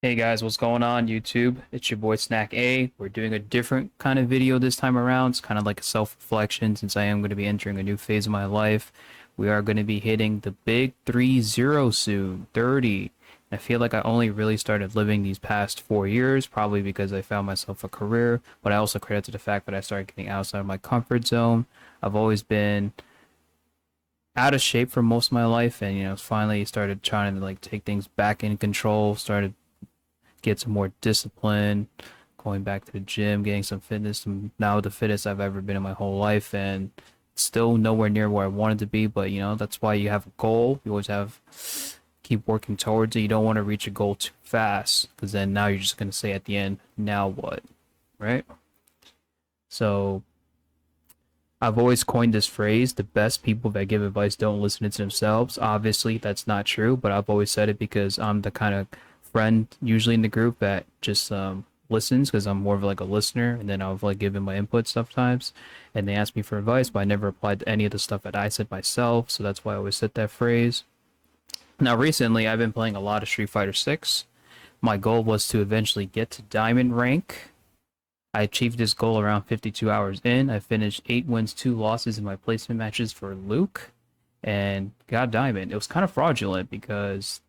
Hey guys, what's going on YouTube? It's your boy Snackayy. We're doing a different kind of video this time around. It's kind of like a self-reflection since I am going to be entering a new phase of my life. We are going to be hitting the big 30 soon, 30. I feel like I only really started living these past 4 years, probably because I found myself a career, but I also credit to the fact that I started getting outside of my comfort zone. I've always been out of shape for most of my life, and finally started trying to like take things back in control, started get some more discipline, going back to the gym, getting some fitness. I'm now the fittest I've ever been in my whole life, and still nowhere near where I wanted to be. But that's why you have a goal. You always have keep working towards it. You don't want to reach a goal too fast, because then now you're just gonna say at the end, now what, right? So I've always coined this phrase, the best people that give advice don't listen to themselves. Obviously, that's not true, but I've always said it because I'm the kind of friend usually in the group that just listens because I'm more of like a listener, and then I'll like give in my input sometimes, and they ask me for advice, but I never applied to any of the stuff that I said myself, so that's why I always said that phrase. Now, recently, I've been playing a lot of Street Fighter 6. My goal was to eventually get to Diamond rank. I achieved this goal around 52 hours in. I finished 8 wins, 2 losses in my placement matches for Luke and got Diamond. It was kind of fraudulent because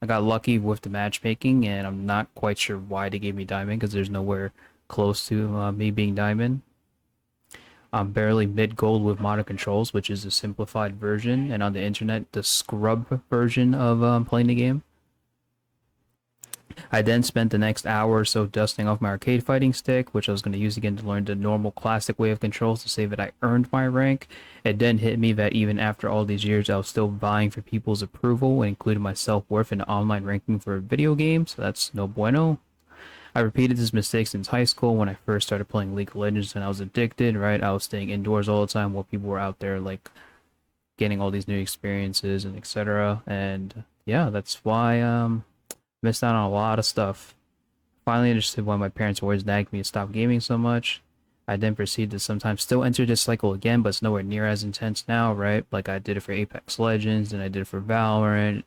I got lucky with the matchmaking, and I'm not quite sure why they gave me Diamond because there's nowhere close to me being Diamond. I'm barely mid-gold with modern controls, which is a simplified version, and on the internet, the scrub version of playing the game. I then spent the next hour or so dusting off my arcade fighting stick, which I was going to use again to learn the normal classic way of controls to say that I earned my rank. It then hit me that even after all these years, I was still vying for people's approval and including my self-worth in the online ranking for a video game, so that's no bueno. I repeated this mistake since high school when I first started playing League of Legends, and I was addicted, right? I was staying indoors all the time while people were out there like getting all these new experiences and etc. And yeah, that's why missed out on a lot of stuff. Finally understood why my parents always nagged me to stop gaming so much. I then proceeded to sometimes still enter this cycle again, but it's nowhere near as intense now, right? Like I did it for Apex Legends, and I did it for Valorant,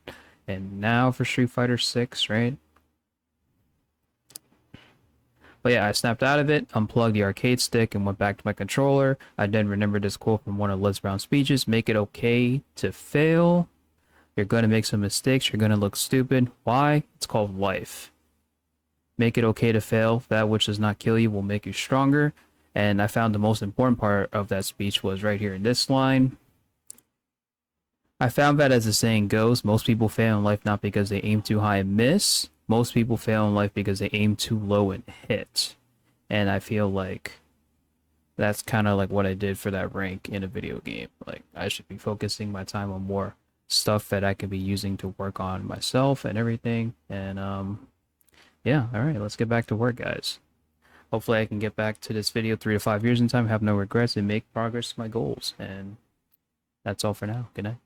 and now for Street Fighter 6, right? But yeah, I snapped out of it, unplugged the arcade stick, and went back to my controller. I then remembered this quote from one of Les Brown's speeches: make it okay to fail. You're going to make some mistakes. You're going to look stupid. Why? It's called life. Make it okay to fail. That which does not kill you will make you stronger. And I found the most important part of that speech was right here in this line. I found that, as the saying goes, most people fail in life not because they aim too high and miss. Most people fail in life because they aim too low and hit. And I feel like that's kind of like what I did for that rank in a video game. Like I should be focusing my time on more stuff that I could be using to work on myself and everything. And yeah, all right, let's get back to work, guys. Hopefully I can get back to this video 3 to 5 years in time, have no regrets, and make progress to my goals. And that's all for now. Good night.